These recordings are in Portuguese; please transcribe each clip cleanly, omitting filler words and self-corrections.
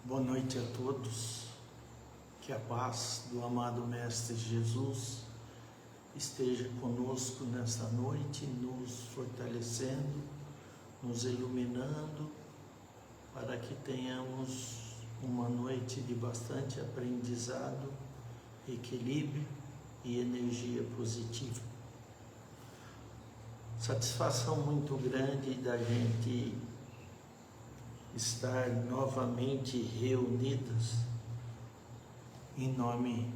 Boa noite a todos, que a paz do amado Mestre Jesus esteja conosco nesta noite, nos fortalecendo, nos iluminando, para que tenhamos uma noite de bastante aprendizado, equilíbrio e energia positiva. Satisfação muito grande da gente estar novamente reunidas em nome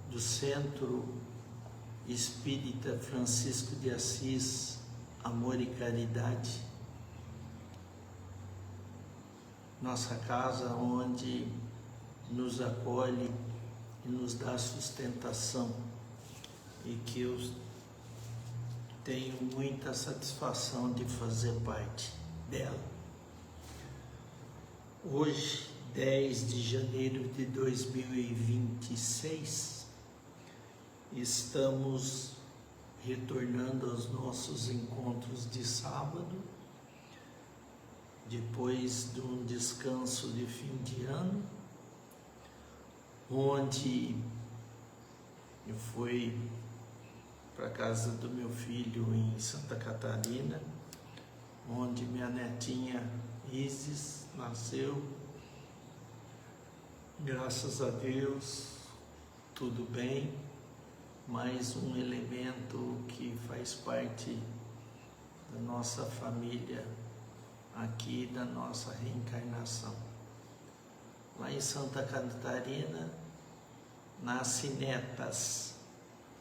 do Centro Espírita Francisco de Assis, Amor e Caridade, nossa casa onde nos acolhe e nos dá sustentação, e que eu tenho muita satisfação de fazer parte dela. Hoje, 10 de janeiro de 2026, estamos retornando aos nossos encontros de sábado, depois de um descanso de fim de ano, onde eu fui para a casa do meu filho em Santa Catarina, onde minha netinha Isis nasceu. Graças a Deus, tudo bem. Mais um elemento que faz parte da nossa família aqui, da nossa reencarnação. Lá em Santa Catarina, nasce netas.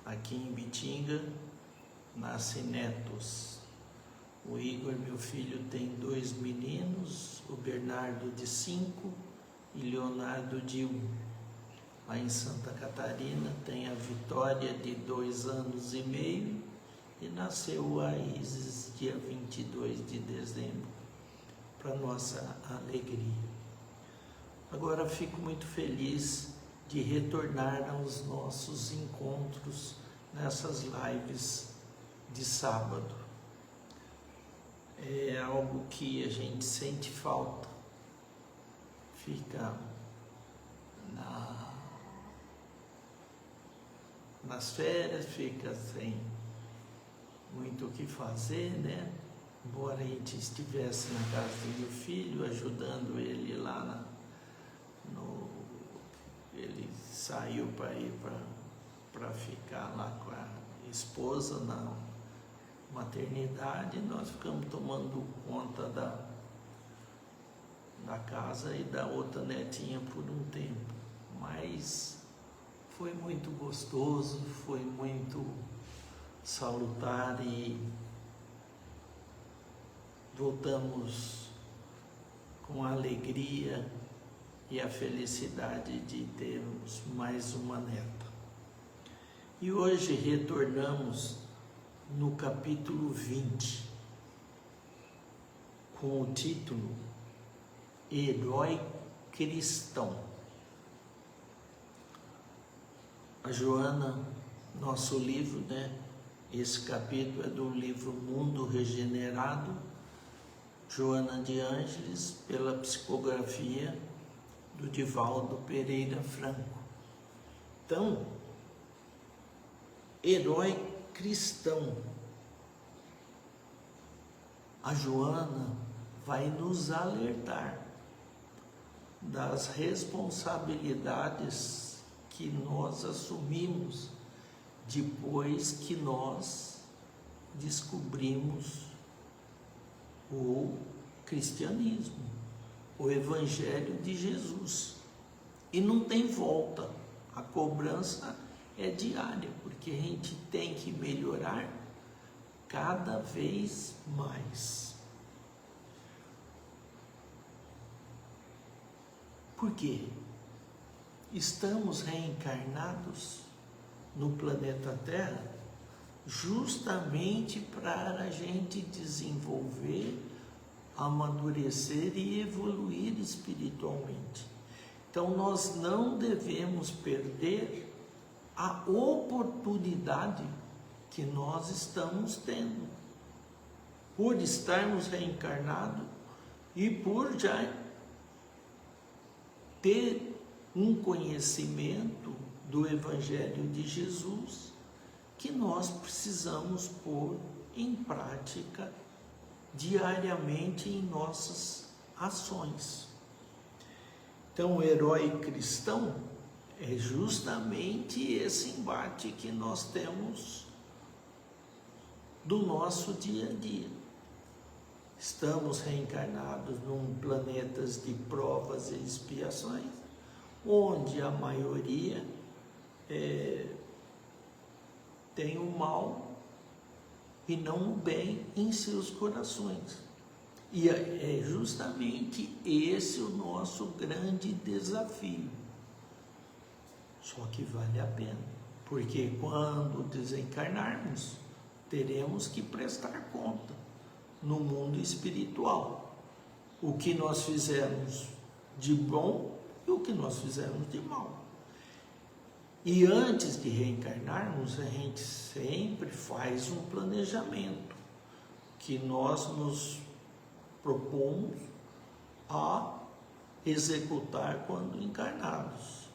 Aqui em Bitinga, nasce netos. O Igor, meu filho, tem 2 meninos, o Bernardo de 5 e Leonardo de 1. Lá em Santa Catarina tem a Vitória de 2 anos e meio e nasceu a Isis dia 22 de dezembro, para nossa alegria. Agora fico muito feliz de retornar aos nossos encontros nessas lives de sábado. É algo que a gente sente falta, fica nas férias, fica sem muito o que fazer, né? Embora a gente estivesse na casa do meu filho, ajudando ele lá ele saiu para ir para ficar lá com a esposa na maternidade, nós ficamos tomando conta da casa e da outra netinha por um tempo, mas foi muito gostoso, foi muito salutar e voltamos com a alegria e a felicidade de termos mais uma neta. E hoje retornamos no capítulo 20, com o título Herói Cristão. A Joana, nosso livro, né? Esse capítulo é do livro Mundo Regenerado, Joana de Ângeles, pela psicografia do Divaldo Pereira Franco. Então, herói cristão. A Joana vai nos alertar das responsabilidades que nós assumimos depois que nós descobrimos o cristianismo, o Evangelho de Jesus. E não tem volta, a cobrança é diária, porque a gente tem que melhorar cada vez mais. Por quê? Estamos reencarnados no planeta Terra justamente para a gente desenvolver, amadurecer e evoluir espiritualmente. Então nós não devemos perder a oportunidade que nós estamos tendo, por estarmos reencarnados e por já ter um conhecimento do Evangelho de Jesus que nós precisamos pôr em prática diariamente em nossas ações. Então, o herói cristão é justamente esse embate que nós temos do nosso dia a dia. Estamos reencarnados num planeta de provas e expiações, onde a maioria tem o mal e não o bem em seus corações. E é justamente esse o nosso grande desafio. Só que vale a pena, porque quando desencarnarmos, teremos que prestar conta no mundo espiritual. O que nós fizemos de bom e o que nós fizemos de mal. E antes de reencarnarmos, a gente sempre faz um planejamento que nós nos propomos a executar quando encarnados,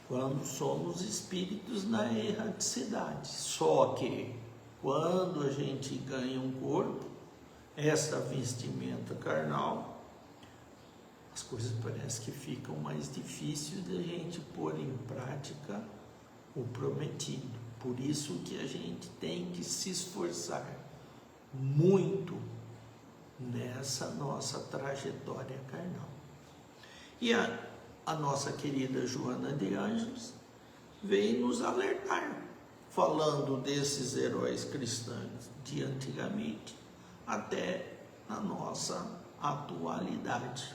quando somos espíritos na erraticidade. Só que quando a gente ganha um corpo, essa vestimenta carnal, as coisas parecem que ficam mais difíceis de a gente pôr em prática o prometido. Por isso que a gente tem que se esforçar muito nessa nossa trajetória carnal. E a nossa querida Joana de Ângeles veio nos alertar, falando desses heróis cristãos de antigamente até na nossa atualidade.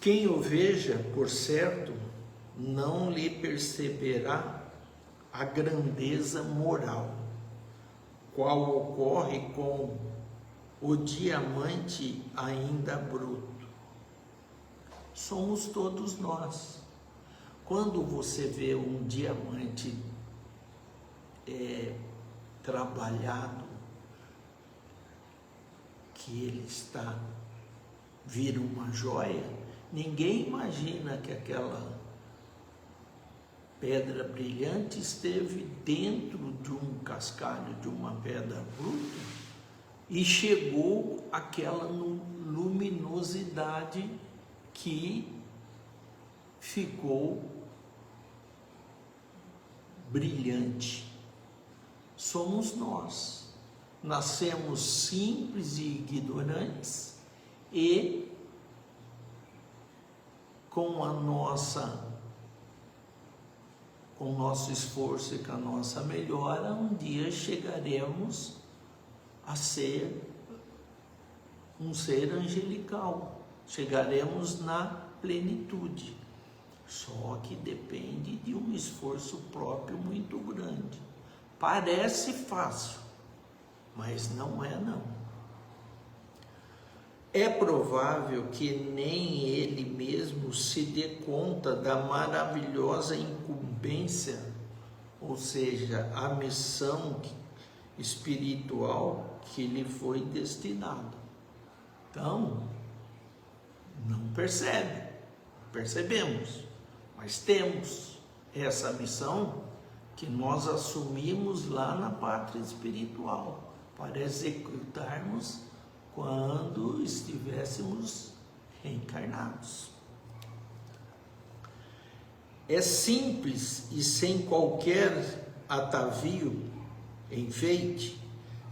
Quem o veja, por certo, não lhe perceberá a grandeza moral, qual ocorre com o diamante ainda bruto. Somos todos nós. Quando você vê um diamante trabalhado, que ele vira uma joia, ninguém imagina que aquela pedra brilhante esteve dentro de um cascalho, de uma pedra bruta, e chegou àquela luminosidade que ficou brilhante. Somos nós. Nascemos simples e ignorantes e com o nosso esforço e com a nossa melhora, um dia chegaremos a ser um ser angelical, chegaremos na plenitude. Só que depende de um esforço próprio muito grande. Parece fácil, mas não é não. É provável que nem ele mesmo se dê conta da maravilhosa incumbência, ou seja, a missão espiritual que lhe foi destinada. Então, não percebemos, mas temos essa missão que nós assumimos lá na pátria espiritual, para executarmos quando estivéssemos reencarnados. É simples e sem qualquer atavio, enfeite,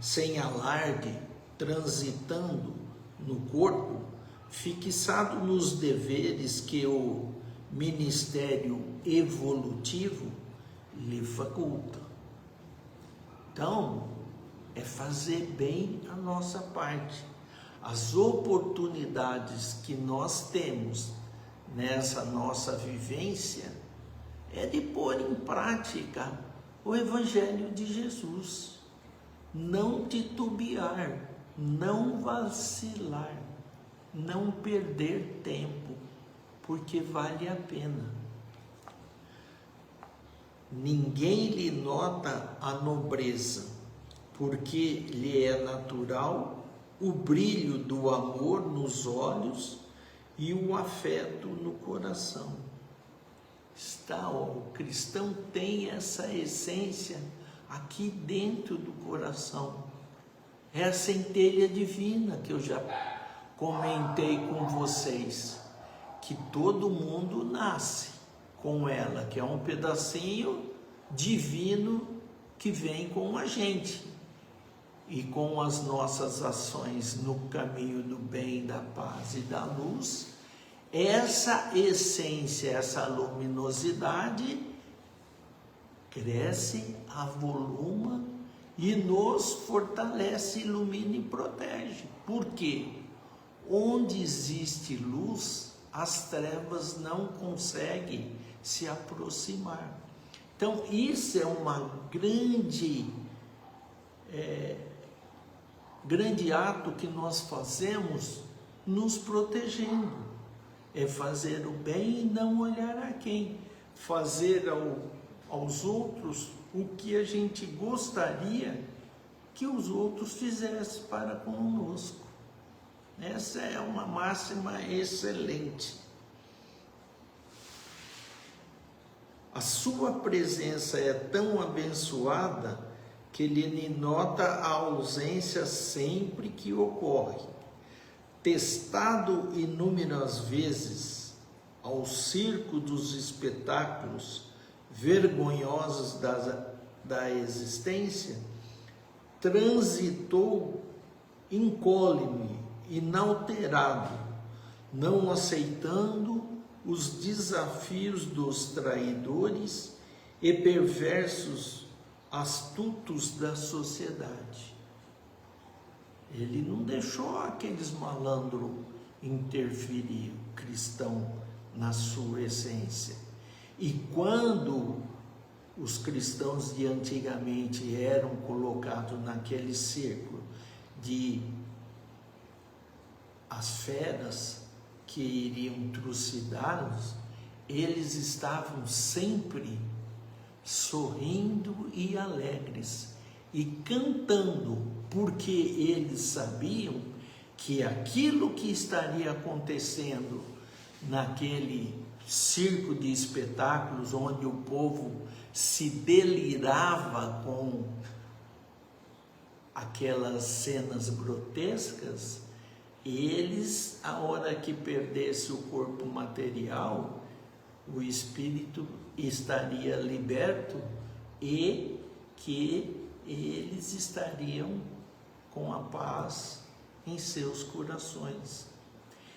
sem alarde, transitando no corpo, fixado nos deveres que o ministério evolutivo lhe faculta. Então, é fazer bem a nossa parte. As oportunidades que nós temos nessa nossa vivência é de pôr em prática o Evangelho de Jesus. Não titubear, não vacilar, não perder tempo, porque vale a pena. Ninguém lhe nota a nobreza, porque lhe é natural o brilho do amor nos olhos e o afeto no coração. O cristão tem essa essência aqui dentro do coração. É a centelha divina que eu já comentei com vocês, que todo mundo nasce com ela, que é um pedacinho divino que vem com a gente. E com as nossas ações no caminho do bem, da paz e da luz, essa essência, essa luminosidade cresce, avoluma e nos fortalece, ilumina e protege. Por quê? Onde existe luz, as trevas não conseguem se aproximar. Então, isso é uma grande ato que nós fazemos nos protegendo. É fazer o bem e não olhar a quem. Fazer aos outros o que a gente gostaria que os outros fizessem para conosco. Essa é uma máxima excelente. A sua presença é tão abençoada que ele nota a ausência sempre que ocorre. Testado inúmeras vezes ao circo dos espetáculos vergonhosos da existência, transitou incólume, inalterado, não aceitando os desafios dos traidores e perversos astutos da sociedade. Ele não deixou aqueles malandros interferir, o cristão, na sua essência. E quando os cristãos de antigamente eram colocados naquele círculo de as feras que iriam trucidá-los, eles estavam sempre sorrindo e alegres e cantando, porque eles sabiam que aquilo que estaria acontecendo naquele circo de espetáculos, onde o povo se delirava com aquelas cenas grotescas, eles, a hora que perdesse o corpo material, o espírito estaria liberto e que eles estariam com a paz em seus corações.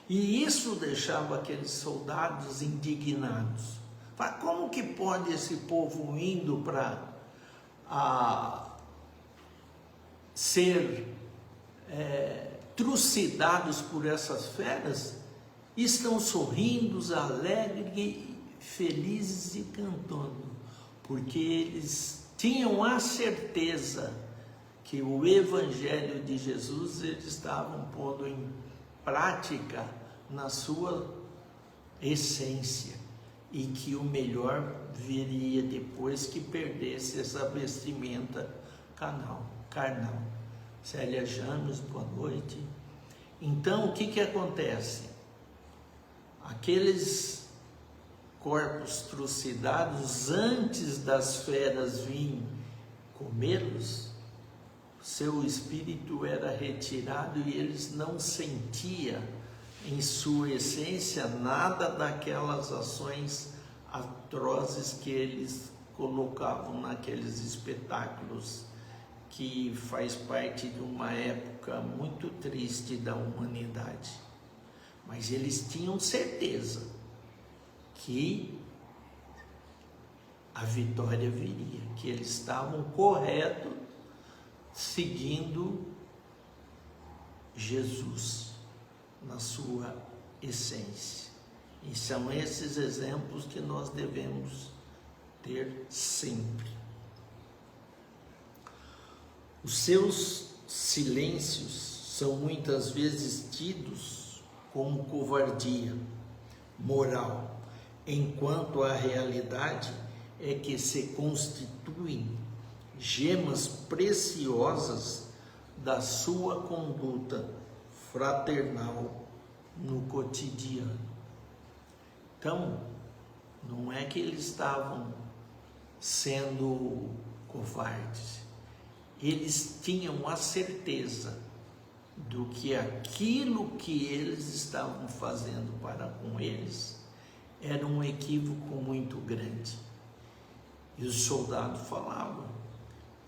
E isso deixava aqueles soldados indignados. Como que pode esse povo indo para ser trucidados por essas feras, estão sorrindo, alegres, felizes e cantando, porque eles tinham a certeza que o Evangelho de Jesus eles estavam pondo em prática na sua essência, e que o melhor viria depois que perdesse essa vestimenta carnal. Célia James, boa noite. Então, o que acontece? Aqueles corpos trucidados, antes das feras virem comê-los, seu espírito era retirado e eles não sentiam em sua essência nada daquelas ações atrozes que eles colocavam naqueles espetáculos, que faz parte de uma época muito triste da humanidade. Mas eles tinham certeza que a vitória viria, que eles estavam corretos seguindo Jesus na sua essência. E são esses exemplos que nós devemos ter sempre. Os seus silêncios são muitas vezes tidos como covardia moral, enquanto a realidade é que se constituem gemas preciosas da sua conduta fraternal no cotidiano. Então, não é que eles estavam sendo covardes, eles tinham a certeza do que aquilo que eles estavam fazendo para com eles era um equívoco muito grande. E os soldados falavam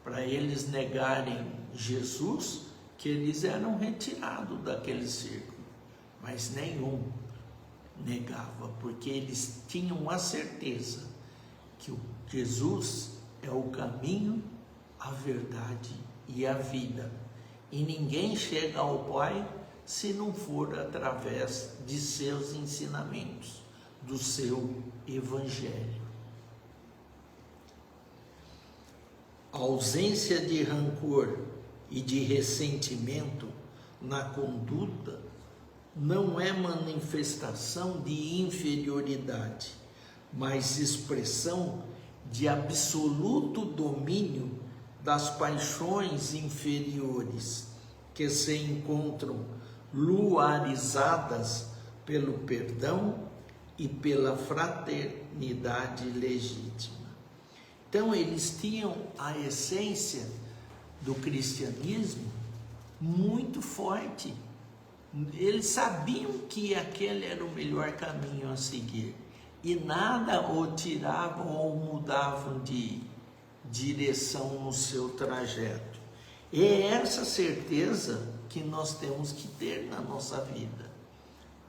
para eles negarem Jesus, que eles eram retirados daquele círculo, mas nenhum negava, porque eles tinham a certeza que o Jesus é o caminho, a verdade e a vida, e ninguém chega ao Pai se não for através de seus ensinamentos, do seu Evangelho. A ausência de rancor e de ressentimento na conduta não é manifestação de inferioridade, mas expressão de absoluto domínio das paixões inferiores, que se encontram luarizadas pelo perdão e pela fraternidade legítima. Então, eles tinham a essência do cristianismo muito forte. Eles sabiam que aquele era o melhor caminho a seguir, e nada o tiravam ou mudavam de direção no seu trajeto. É essa certeza que nós temos que ter na nossa vida,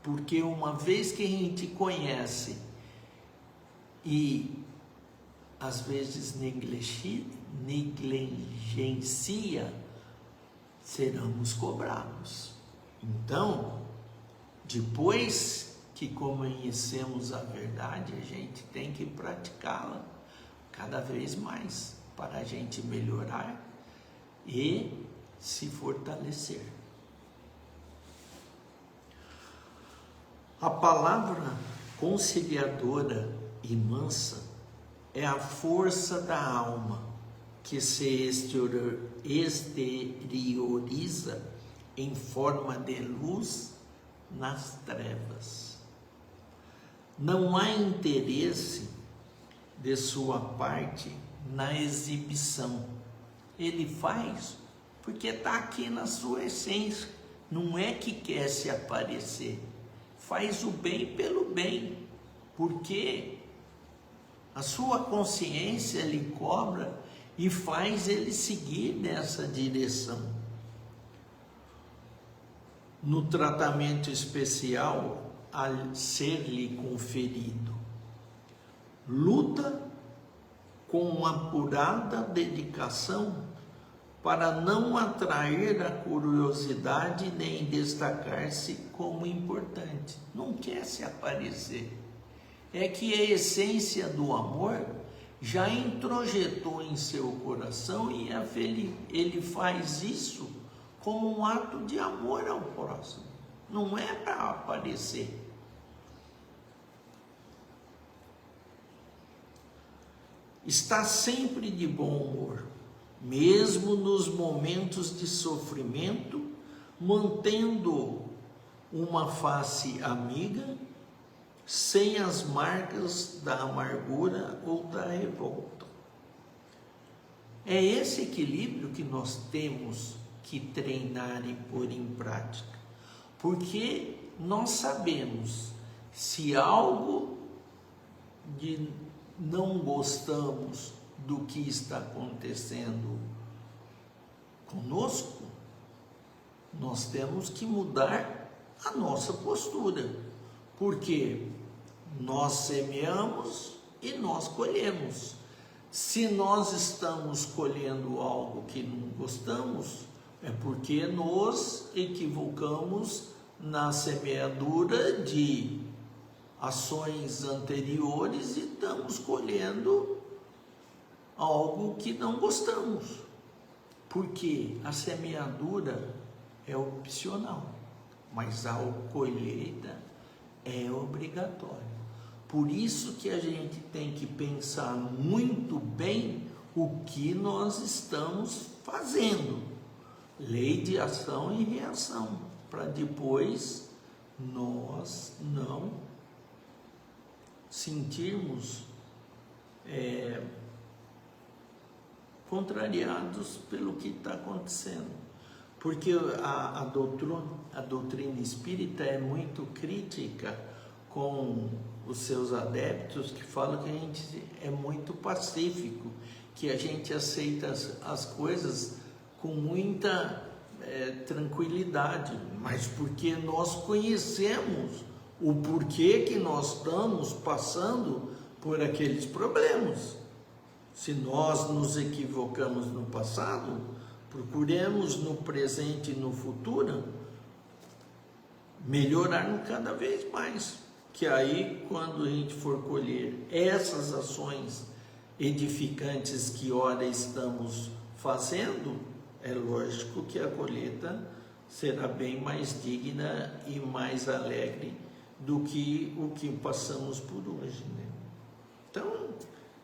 porque uma vez que a gente conhece e às vezes negligencia, seremos cobrados. Então, depois que conhecemos a verdade, a gente tem que praticá-la cada vez mais para a gente melhorar e se fortalecer. A palavra conciliadora e mansa é a força da alma que se exterioriza em forma de luz nas trevas. Não há interesse de sua parte na exibição. Ele faz porque está aqui na sua essência. Não é que quer se aparecer. Faz o bem pelo bem, porque a sua consciência lhe cobra e faz ele seguir nessa direção. No tratamento especial a ser-lhe conferido, luta com apurada dedicação para não atrair a curiosidade nem destacar-se como importante. Não quer se aparecer. É que a essência do amor já introjetou em seu coração e ele faz isso como um ato de amor ao próximo. Não é para aparecer. Está sempre de bom humor, mesmo nos momentos de sofrimento, mantendo uma face amiga, sem as marcas da amargura ou da revolta. É esse equilíbrio que nós temos que treinar e pôr em prática, porque nós sabemos se algo de não gostamos do que está acontecendo conosco, nós temos que mudar a nossa postura, porque nós semeamos e nós colhemos. Se nós estamos colhendo algo que não gostamos, é porque nos equivocamos na semeadura de ações anteriores e estamos colhendo algo que não gostamos. Porque a semeadura é opcional, mas a colheita é obrigatória. Por isso que a gente tem que pensar muito bem o que nós estamos fazendo, Lei de ação e reação, para depois nós não sentirmos contrariados pelo que está acontecendo. Porque a doutrina espírita é muito crítica com os seus adeptos, que falam que a gente é muito pacífico, que a gente aceita as coisas com muita tranquilidade, mas porque nós conhecemos o porquê que nós estamos passando por aqueles problemas. Se nós nos equivocamos no passado, procuremos no presente e no futuro melhorar cada vez mais. Que aí, quando a gente for colher essas ações edificantes que ora estamos fazendo, é lógico que a colheita será bem mais digna e mais alegre do que o que passamos por hoje, né? Então,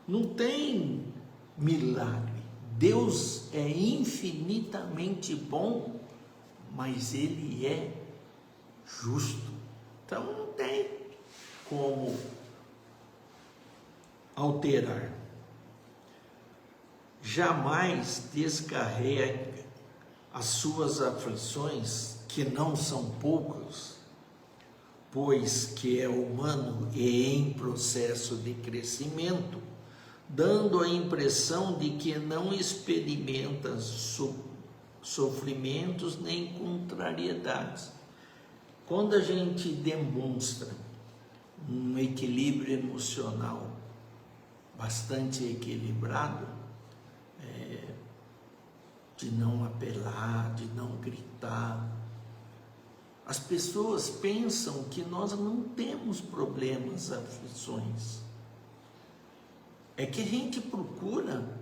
não tem milagre. Deus é infinitamente bom, mas Ele é justo. Então, não tem como alterar. Jamais descarrega as suas aflições, que não são poucas, pois que é humano e em processo de crescimento, dando a impressão de que não experimenta sofrimentos nem contrariedades. Quando a gente demonstra um equilíbrio emocional bastante equilibrado, de não apelar, de não gritar, as pessoas pensam que nós não temos problemas, aflições. É que a gente procura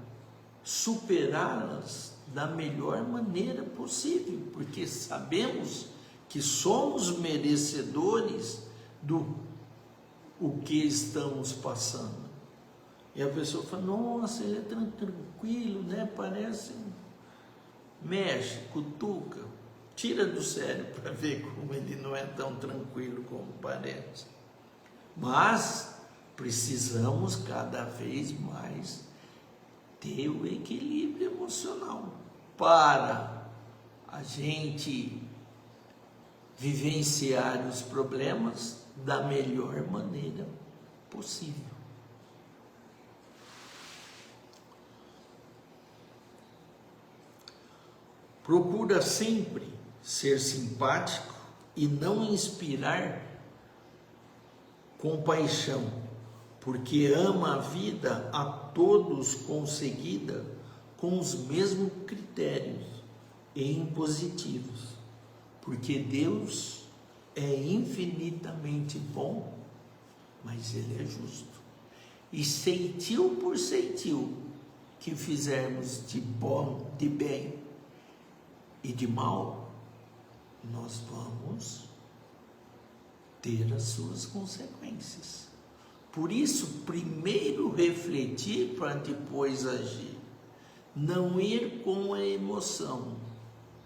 superá-las da melhor maneira possível, porque sabemos que somos merecedores do que estamos passando. E a pessoa fala, nossa, ele é tranquilo, né? Parece, mexe, cutuca, tira do sério para ver como ele não é tão tranquilo como parece. Mas precisamos cada vez mais ter o equilíbrio emocional para a gente vivenciar os problemas da melhor maneira possível. Procura sempre ser simpático e não inspirar compaixão, porque ama a vida a todos conseguida com os mesmos critérios e impositivos, porque Deus é infinitamente bom, mas Ele é justo. E ceitil por ceitil que fizermos de bom, de bem e de mal, nós vamos ter as suas consequências. Por isso, primeiro refletir para depois agir. Não ir com a emoção,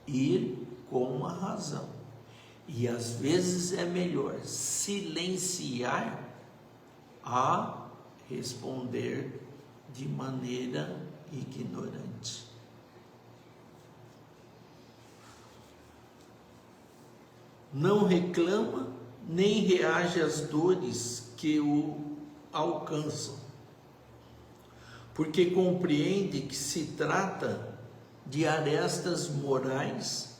ir com a razão. E às vezes é melhor silenciar a responder de maneira ignorante. Não reclama nem reage às dores que o alcançam, porque compreende que se trata de arestas morais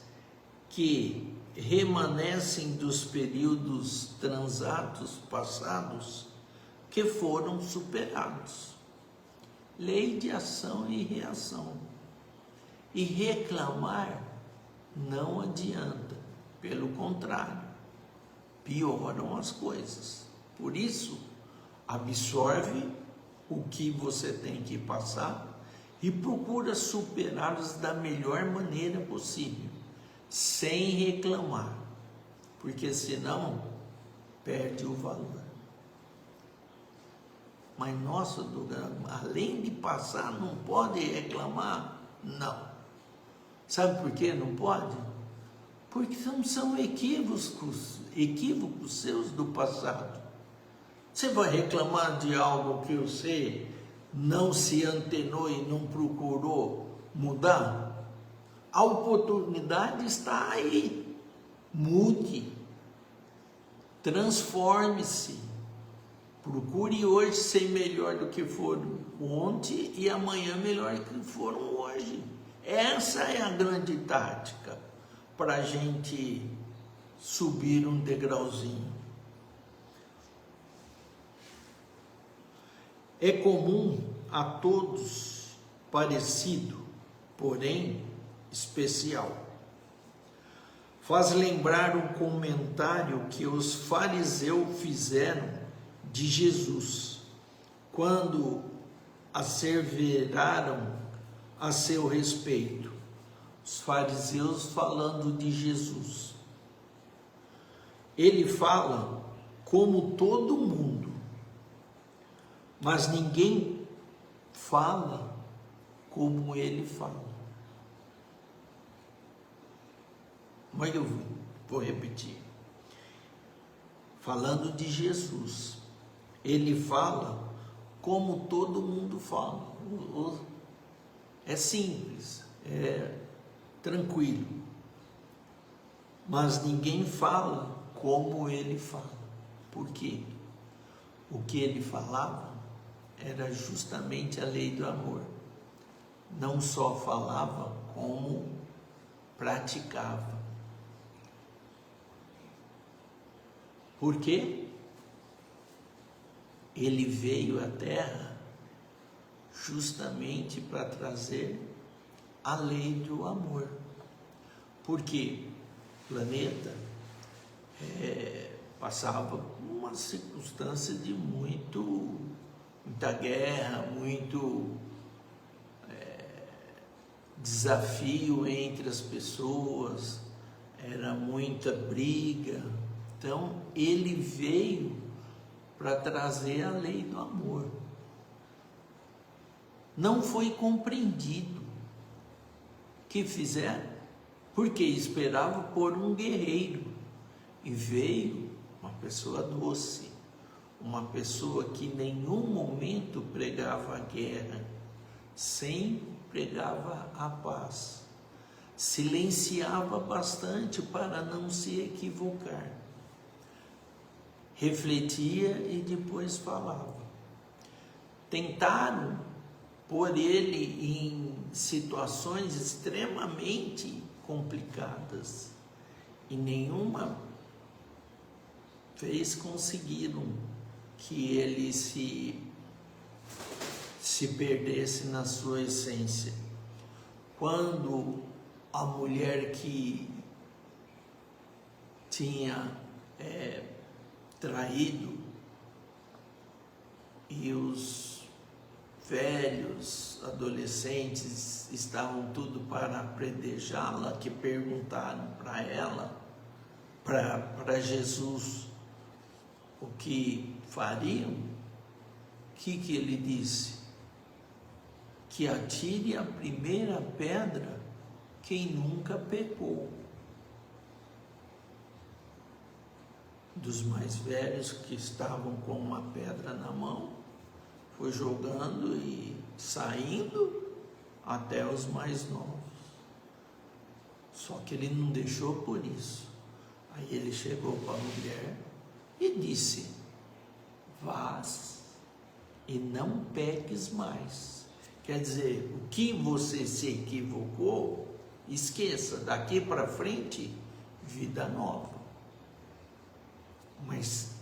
que remanescem dos períodos transatos passados que foram superados. Lei de ação e reação. E reclamar não adianta. Pelo contrário, pioram as coisas. Por isso, absorve o que você tem que passar e procura superá-los da melhor maneira possível, sem reclamar, porque senão perde o valor. Mas nossa, Duda, além de passar, não pode reclamar? Não. Sabe por que não pode? Porque são equívocos seus do passado. Você vai reclamar de algo que você não se antenou e não procurou mudar? A oportunidade está aí. Mude. Transforme-se. Procure hoje ser melhor do que foram ontem e amanhã melhor do que foram hoje. Essa é a grande tática para a gente subir um degrauzinho. É comum a todos, parecido, porém especial. Faz lembrar um comentário que os fariseus fizeram de Jesus, quando asseveraram a seu respeito. Os fariseus falando de Jesus. Ele fala como todo mundo, mas ninguém fala como ele fala. Mas eu vou repetir. Falando de Jesus, ele fala como todo mundo fala. É simples, é tranquilo. Mas ninguém fala como ele fala. Por quê? O que ele falava era justamente a lei do amor. Não só falava, como praticava. Por quê? Ele veio à Terra justamente para trazer a lei do amor. Porque o planeta passava por uma circunstância de muita guerra, muito desafio entre as pessoas, era muita briga. Então ele veio para trazer a lei do amor. Não foi compreendido. O que fizeram? Porque esperava por um guerreiro. E veio uma pessoa doce, uma pessoa que em nenhum momento pregava a guerra, sempre pregava a paz. Silenciava bastante para não se equivocar. Refletia e depois falava. Tentaram pôr ele em situações extremamente complicadas e nenhuma vez conseguiram que ele se perdesse na sua essência. Quando a mulher que tinha traído e os velhos adolescentes estavam tudo para apedrejá-la, que perguntaram para ela, para Jesus, o que fariam, o que ele disse? Que atire a primeira pedra quem nunca pecou. Dos mais velhos que estavam com uma pedra na mão, foi jogando e saindo até os mais novos. Só que ele não deixou por isso. Aí ele chegou para a mulher e disse: vás e não peques mais. Quer dizer, o que você se equivocou, esqueça, daqui para frente, vida nova. Mas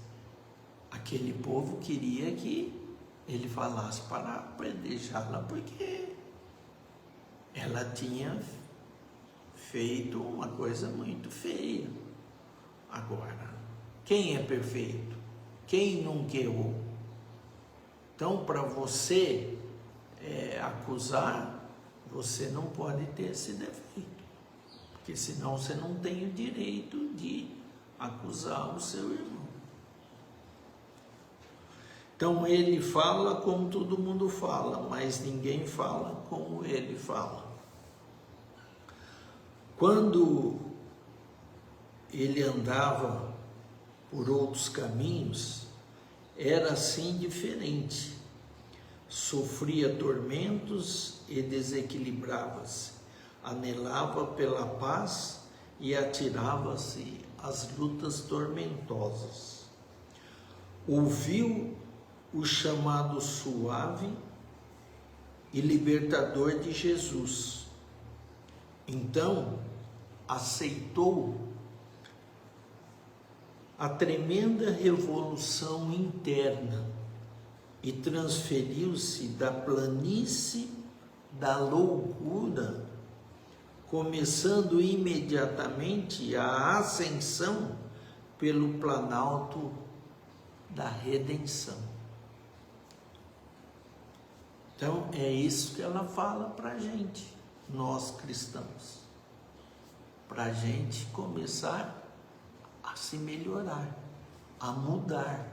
aquele povo queria que ele falasse para apedrejá-la, porque ela tinha feito uma coisa muito feia. Agora, quem é perfeito? Quem nunca errou? Então, para você acusar, você não pode ter esse defeito, porque senão você não tem o direito de acusar o seu irmão. Então ele fala como todo mundo fala, mas ninguém fala como ele fala. Quando ele andava por outros caminhos, era assim diferente. Sofria tormentos e desequilibrava-se, anelava pela paz e atirava-se às lutas tormentosas. Ouviu o chamado suave e libertador de Jesus. Então, aceitou a tremenda revolução interna e transferiu-se da planície da loucura, começando imediatamente a ascensão pelo planalto da redenção. Então, é isso que ela fala para a gente, nós cristãos, para a gente começar a se melhorar, a mudar,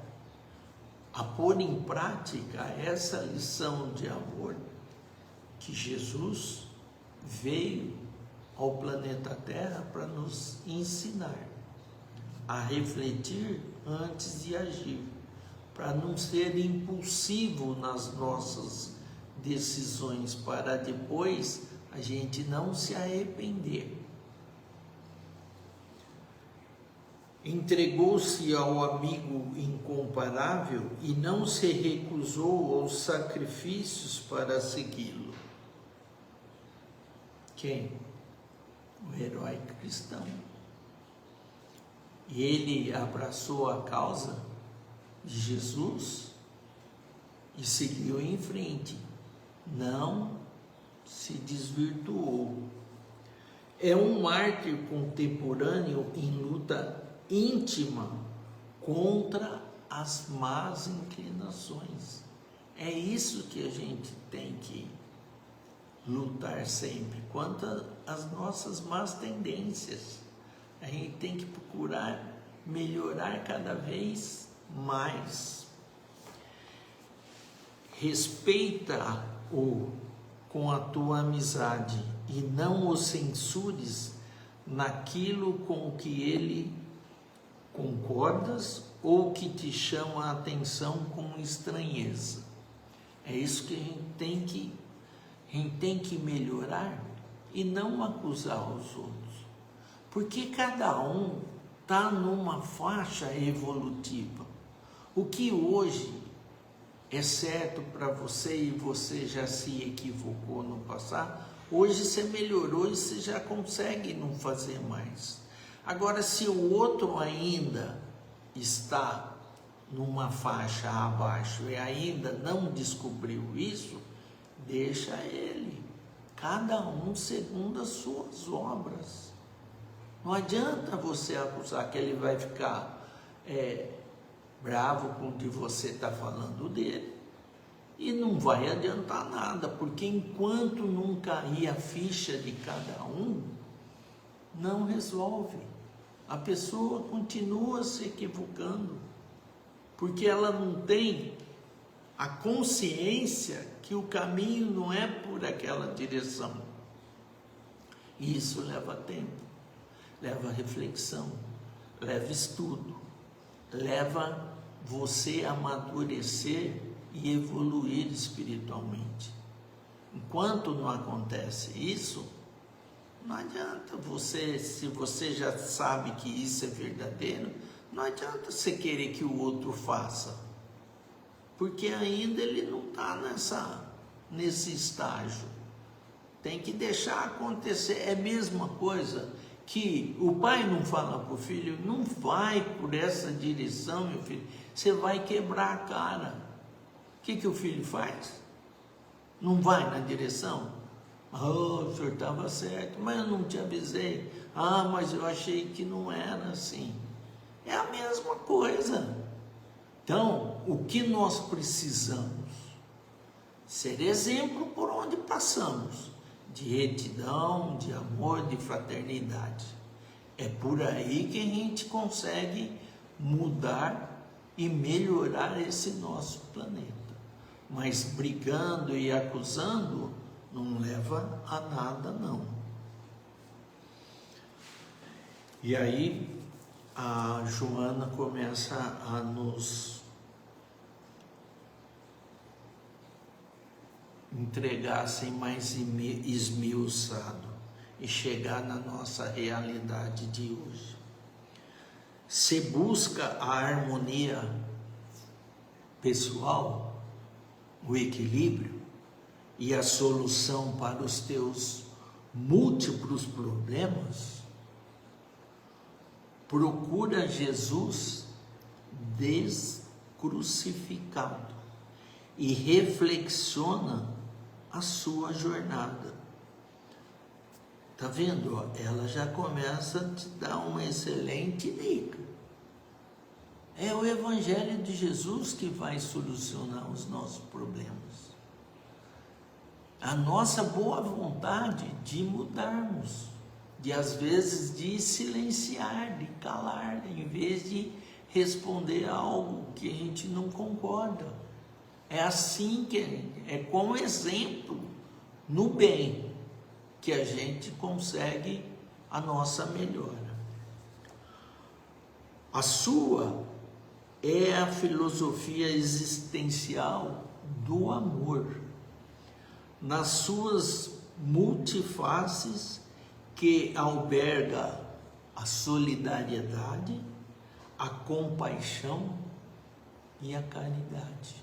a pôr em prática essa lição de amor que Jesus veio ao planeta Terra para nos ensinar a refletir antes de agir, para não ser impulsivo nas nossas decisões, para depois a gente não se arrepender. Entregou-se ao amigo incomparável e não se recusou aos sacrifícios para segui-lo. Quem? O herói cristão. E ele abraçou a causa de Jesus e seguiu em frente, não se desvirtuou. É um mártir contemporâneo em luta íntima contra as más inclinações. É isso que a gente tem que lutar sempre, contra as nossas más tendências. A gente tem que procurar melhorar cada vez mais. Respeita-o com a tua amizade e não o censures naquilo com que ele concordas ou que te chama a atenção com estranheza. É isso que a gente tem que melhorar e não acusar os outros. Porque cada um está numa faixa evolutiva. O que hoje é certo para você e você já se equivocou no passado, hoje você melhorou e você já consegue não fazer mais. Agora, se o outro ainda está numa faixa abaixo e ainda não descobriu isso, deixa ele, cada um segundo as suas obras. Não adianta você acusar que ele vai ficar bravo com o que você está falando dele e não vai adiantar nada, porque enquanto não cair a ficha de cada um, não resolve. A pessoa continua se equivocando, porque ela não tem a consciência que o caminho não é por aquela direção. E isso leva tempo, leva reflexão, leva estudo, leva você a amadurecer e evoluir espiritualmente. Enquanto não acontece isso, não adianta você, se você já sabe que isso é verdadeiro, não adianta você querer que o outro faça, porque ainda ele não está nesse estágio. Tem que deixar acontecer. É a mesma coisa que o pai não fala para o filho, não vai por essa direção, meu filho, você vai quebrar a cara. O que o filho faz? Não vai na direção? Oh, o senhor estava certo, mas eu não te avisei. Ah, mas eu achei que não era assim. É a mesma coisa. Então, o que nós precisamos? Ser exemplo por onde passamos, de retidão, de amor, de fraternidade. É por aí que a gente consegue mudar e melhorar esse nosso planeta. Mas brigando e acusando não leva a nada, não. E aí a Joana começa a nos entregar assim mais esmiuçado e chegar na nossa realidade de hoje. Se busca a harmonia pessoal, o equilíbrio e a solução para os teus múltiplos problemas, procura Jesus descrucificado e reflexiona a sua jornada. Tá vendo? Ela já começa a te dar uma excelente dica. É o Evangelho de Jesus que vai solucionar os nossos problemas. A nossa boa vontade de mudarmos, de às vezes de silenciar, de calar, em vez de responder algo que a gente não concorda. É assim é com exemplo no bem que a gente consegue a nossa melhora. A sua é a filosofia existencial do amor, nas suas multifaces, que alberga a solidariedade, a compaixão e a caridade.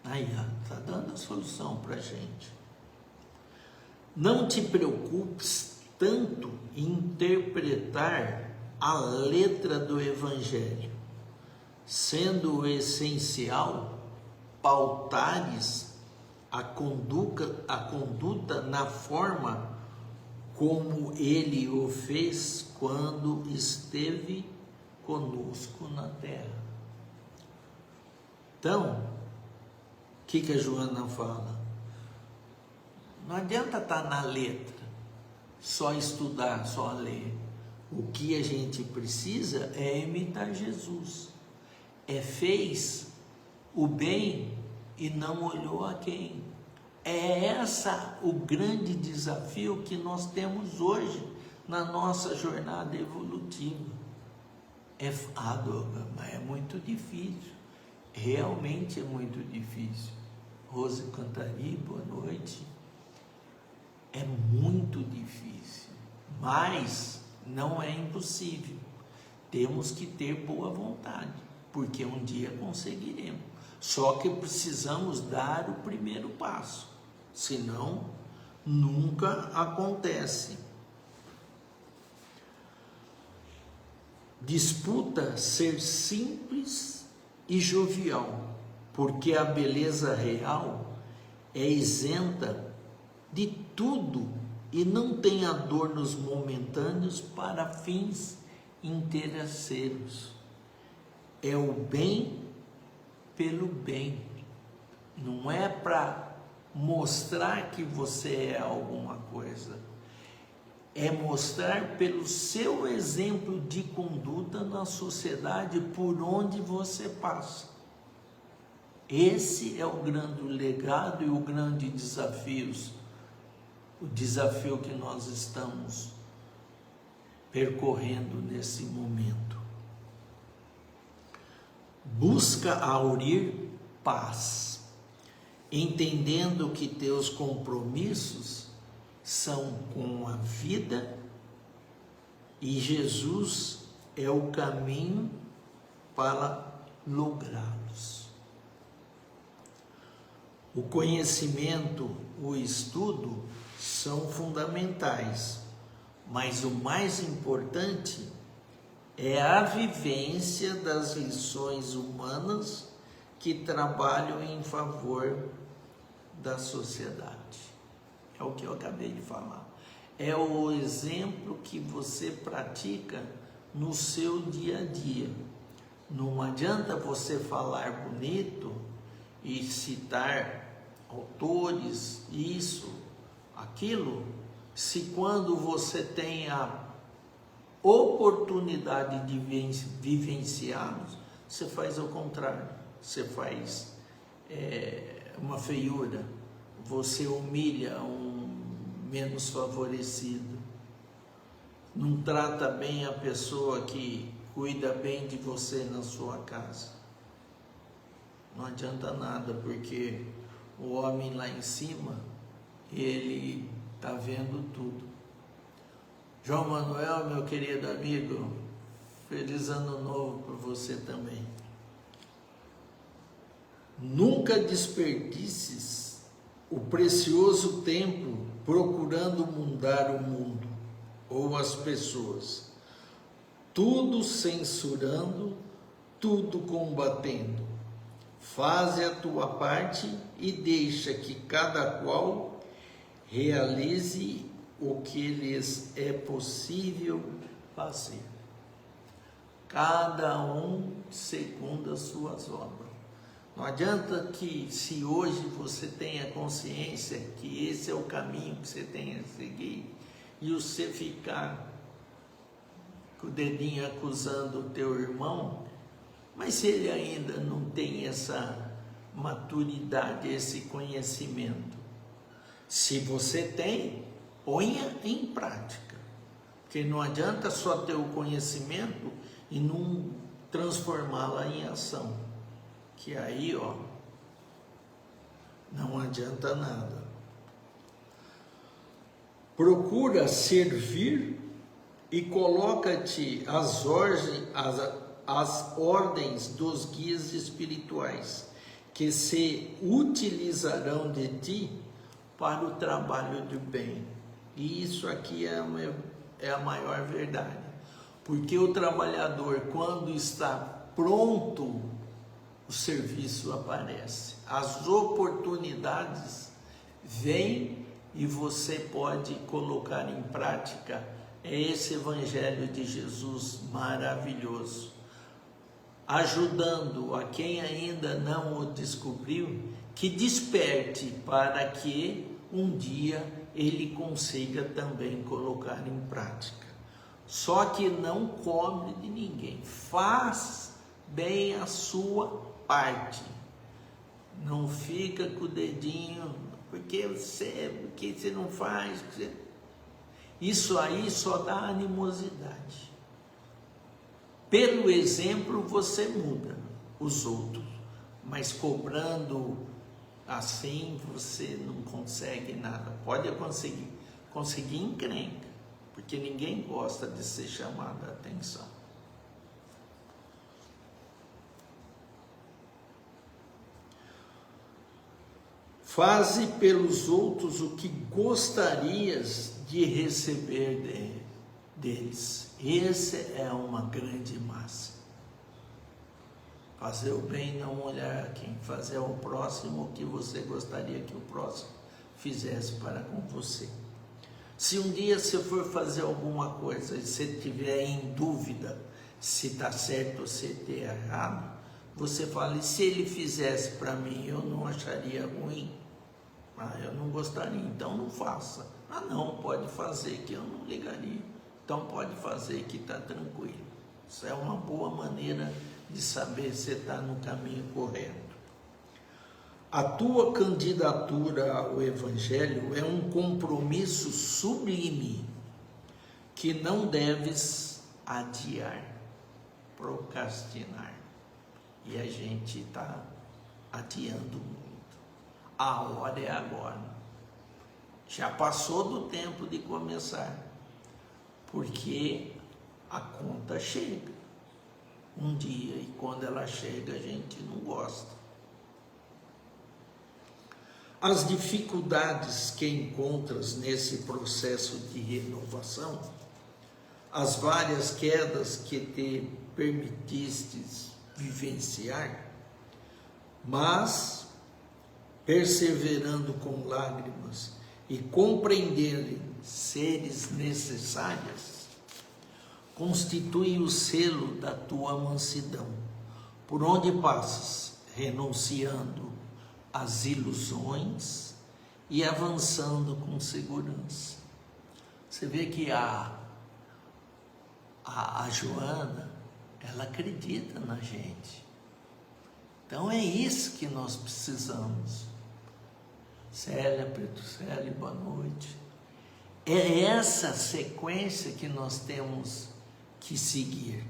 Aí, está dando a solução para a gente. Não te preocupes tanto em interpretar a letra do Evangelho, sendo o essencial pautares a conduta na forma como ele o fez quando esteve conosco na terra. Então, o que a Joana fala? Não adianta estar na letra, só estudar, só ler. O que a gente precisa é imitar Jesus. Fez o bem e não olhou a quem. É essa o grande desafio que nós temos hoje na nossa jornada evolutiva. Mas é muito difícil. Realmente é muito difícil. Rose Cantari, boa noite. É muito difícil, mas não é impossível. Temos que ter boa vontade, porque um dia conseguiremos. Só que precisamos dar o primeiro passo, senão nunca acontece. Disputa ser simples e jovial, porque a beleza real é isenta de tudo e não tem adornos momentâneos para fins interesseiros. É o bem pelo bem, não é para mostrar que você é alguma coisa, é mostrar pelo seu exemplo de conduta na sociedade por onde você passa. Esse é o grande legado e o grande desafio que nós estamos percorrendo nesse momento. Busca aurir paz, entendendo que teus compromissos são com a vida e Jesus é o caminho para lográ-los. O conhecimento, o estudo são fundamentais, mas o mais importante é a vivência das lições humanas que trabalham em favor da sociedade. É o que eu acabei de falar. É o exemplo que você pratica no seu dia a dia. Não adianta você falar bonito e citar autores, isso, aquilo, se quando você tem a oportunidade de vivenciá-los, você faz ao contrário, você faz uma feiura, você humilha um menos favorecido. não trata bem a pessoa que cuida bem de você na sua casa. Não adianta nada, porque o homem lá em cima, ele está vendo tudo. João Manuel, meu querido amigo, feliz ano novo para você também. Nunca desperdices o precioso tempo procurando mudar o mundo ou as pessoas, tudo censurando, tudo combatendo. Faze a tua parte e deixa que cada qual realize o que lhes é possível fazer. Cada um segundo as suas obras. Não adianta que, se hoje você tenha consciência que esse é o caminho que você tem a seguir, e você ficar com o dedinho acusando o teu irmão, mas se ele ainda não tem essa maturidade, esse conhecimento, se você tem, ponha em prática, porque não adianta só ter o conhecimento e não transformá-la em ação, que aí, ó, não adianta nada. Procura servir e coloca-te às ordens dos guias espirituais, que se utilizarão de ti para o trabalho do bem. E isso aqui é a maior verdade, porque o trabalhador, quando está pronto, o serviço aparece, as oportunidades vêm e você pode colocar em prática esse evangelho de Jesus maravilhoso, ajudando a quem ainda não o descobriu, que desperte para que um dia ele consiga também colocar em prática. Só que não cobre de ninguém, faz bem a sua parte, não fica com o dedinho, porque você não faz, isso aí só dá animosidade. Pelo exemplo você muda os outros, mas cobrando assim você não consegue nada. Pode conseguir encrenca, porque ninguém gosta de ser chamado a atenção. Faze pelos outros o que gostarias de receber deles. Essa é uma grande máxima. Fazer o bem, não olhar a quem. Fazer ao próximo o que você gostaria que o próximo fizesse para com você. Se um dia você for fazer alguma coisa e você estiver em dúvida se está certo ou se está errado, você fala: e se ele fizesse para mim, eu não acharia ruim? Eu não gostaria, então não faça. Não, pode fazer, que eu não ligaria. Então pode fazer, que está tranquilo. Isso é uma boa maneira de saber se está no caminho correto. A tua candidatura ao Evangelho é um compromisso sublime que não deves adiar, procrastinar. E a gente está adiando muito. A hora é agora. Já passou do tempo de começar, porque a conta chega um dia, e quando ela chega a gente não gosta. As dificuldades que encontras nesse processo de renovação, as várias quedas que te permitistes vivenciar, mas perseverando com lágrimas e compreendendo seres necessárias, constitui o selo da tua mansidão, por onde passas, renunciando às ilusões e avançando com segurança. Você vê que a Joana, ela acredita na gente. Então é isso que nós precisamos. Célia, Pedro Célia, boa noite. É essa sequência que nós temos que seguir.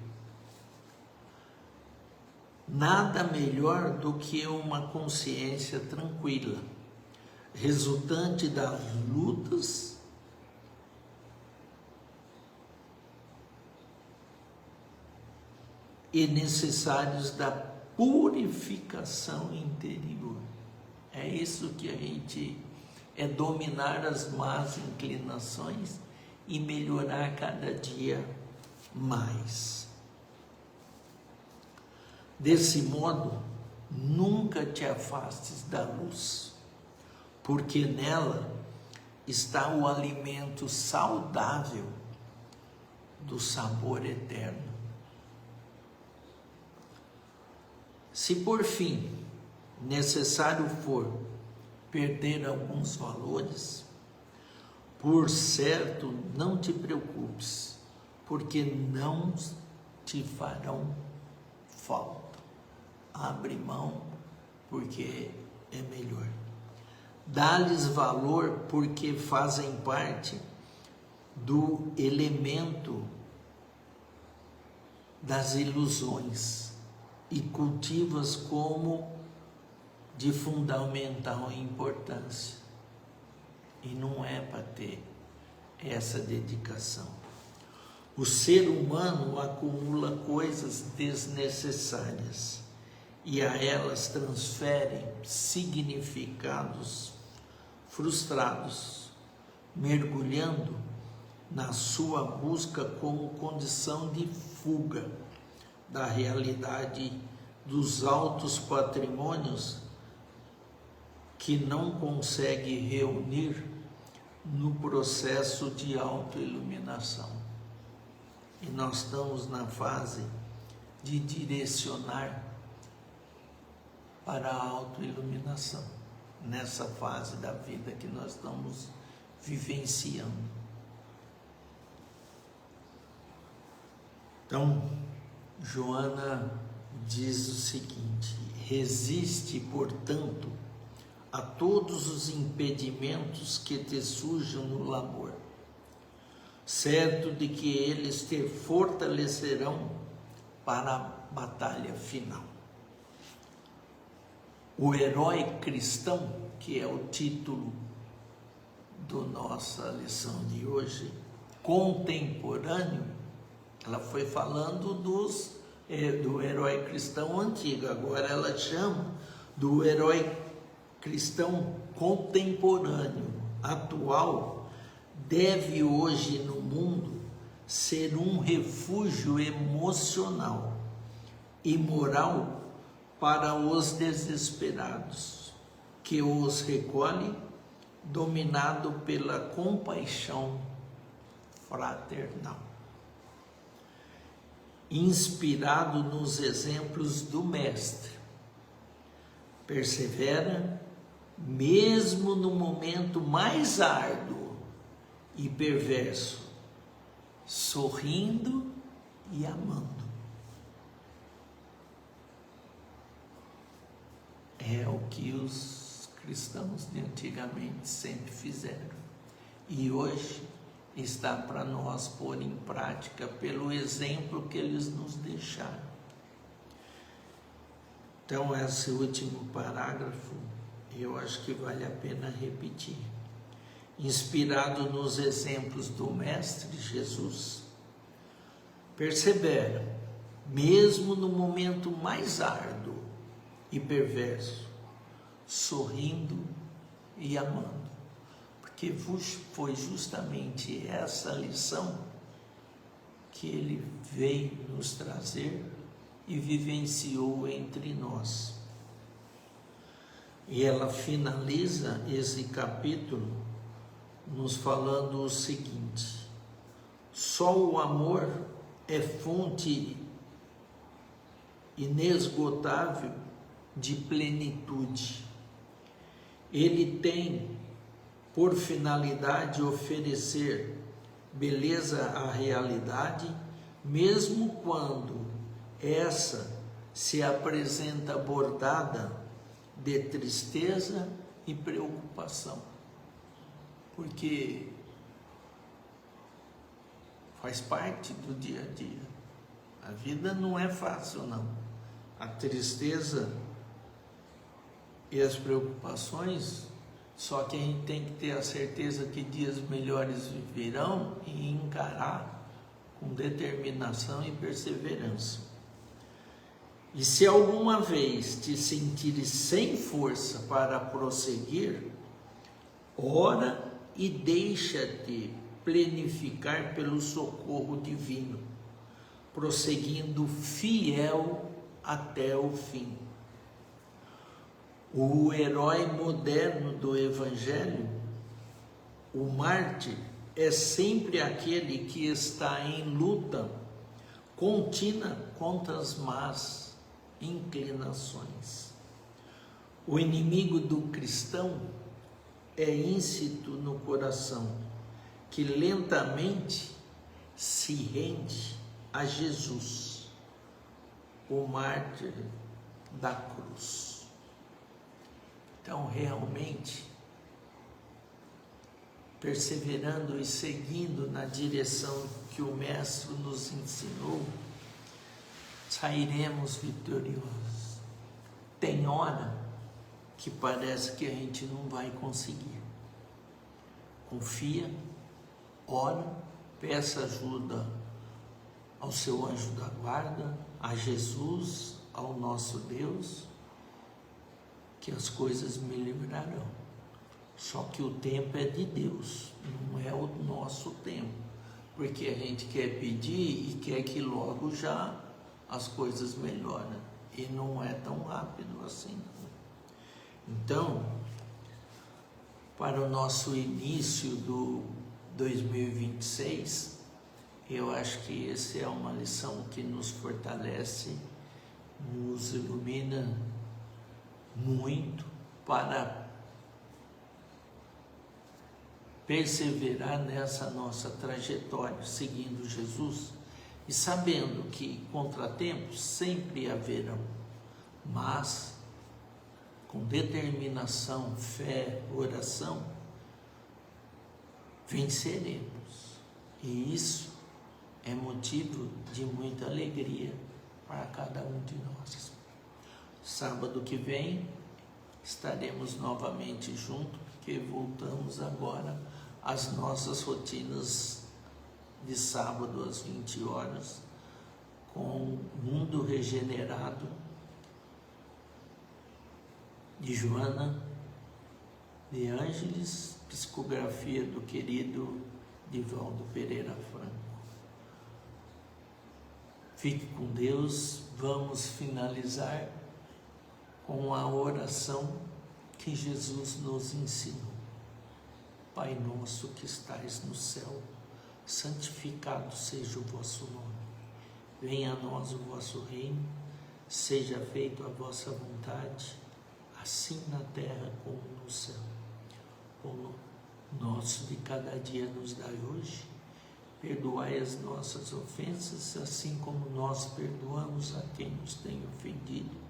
Nada melhor do que uma consciência tranquila, resultante das lutas e necessários da purificação interior. É isso que a gente é dominar as más inclinações e melhorar cada dia mais. Desse modo, nunca te afastes da luz, porque nela está o alimento saudável do sabor eterno. Se por fim necessário for perder alguns valores, por certo não te preocupes, porque não te farão falta. Abre mão, porque é melhor. Dá-lhes valor, porque fazem parte do elemento das ilusões e cultivas como de fundamental importância. E não é para ter essa dedicação. O ser humano acumula coisas desnecessárias e a elas transfere significados frustrados, mergulhando na sua busca como condição de fuga da realidade dos altos patrimônios que não consegue reunir no processo de autoiluminação. E nós estamos na fase de direcionar para a autoiluminação, nessa fase da vida que nós estamos vivenciando. Então, Joana diz o seguinte: resiste, portanto, a todos os impedimentos que te surjam no labor, certo de que eles te fortalecerão para a batalha final. O herói cristão, que é o título da nossa lição de hoje, contemporâneo, ela foi falando do herói cristão antigo, agora ela chama do herói cristão contemporâneo, atual, deve hoje no mundo ser um refúgio emocional e moral para os desesperados, que os recolhe, dominado pela compaixão fraternal. Inspirado nos exemplos do Mestre, persevera mesmo no momento mais árduo e perverso, sorrindo e amando. É o que os cristãos de antigamente sempre fizeram. E hoje está para nós pôr em prática pelo exemplo que eles nos deixaram. Então, esse último parágrafo, eu acho que vale a pena repetir. Inspirado nos exemplos do Mestre Jesus, persevera, mesmo no momento mais árduo e perverso, sorrindo e amando. Porque foi justamente essa lição que ele veio nos trazer e vivenciou entre nós. E ela finaliza esse capítulo nos falando o seguinte: só o amor é fonte inesgotável de plenitude. Ele tem por finalidade oferecer beleza à realidade, mesmo quando essa se apresenta bordada de tristeza e preocupação. Porque faz parte do dia a dia. A vida não é fácil, não. A tristeza e as preocupações, só que a gente tem que ter a certeza que dias melhores virão e encarar com determinação e perseverança. E se alguma vez te sentires sem força para prosseguir, ora e deixa-te plenificar pelo socorro divino, prosseguindo fiel até o fim. O herói moderno do Evangelho, o mártir, é sempre aquele que está em luta contínua contra as más inclinações. O inimigo do cristão é íncito no coração, que lentamente se rende a Jesus, o mártir da cruz. Então, realmente, perseverando e seguindo na direção que o Mestre nos ensinou, sairemos vitoriosos. Tem hora que parece que a gente não vai conseguir. Confia, ora, peça ajuda ao seu anjo da guarda, a Jesus, ao nosso Deus, que as coisas melhorarão. Só que o tempo é de Deus, não é o nosso tempo, porque a gente quer pedir e quer que logo já as coisas melhorem, e não é tão rápido assim. Então, para o nosso início do 2026, eu acho que essa é uma lição que nos fortalece, nos ilumina muito para perseverar nessa nossa trajetória, seguindo Jesus e sabendo que contratempos sempre haverão, mas com determinação, fé, oração, venceremos. E isso é motivo de muita alegria para cada um de nós. Sábado que vem estaremos novamente juntos, porque voltamos agora às nossas rotinas de sábado às 20 horas, com Mundo Regenerado, de Joana de Ângeles, psicografia do querido Divaldo Pereira Franco. Fique com Deus, vamos finalizar com a oração que Jesus nos ensinou. Pai nosso que estais no céu, santificado seja o vosso nome. Venha a nós o vosso reino, seja feita a vossa vontade, assim na terra como no céu. O nosso de cada dia nos dai hoje, perdoai as nossas ofensas, assim como nós perdoamos a quem nos tem ofendido.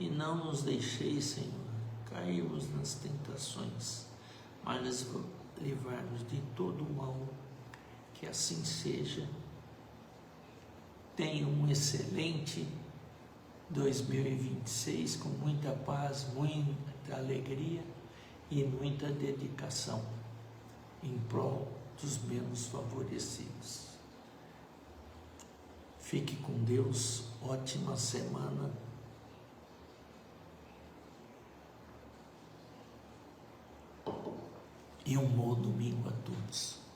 E não nos deixeis, Senhor, cairmos nas tentações, mas livrar-nos de todo o mal. Que assim seja. Tenha um excelente 2026, com muita paz, muita alegria e muita dedicação em prol dos menos favorecidos. Fique com Deus, ótima semana. E um bom domingo a todos.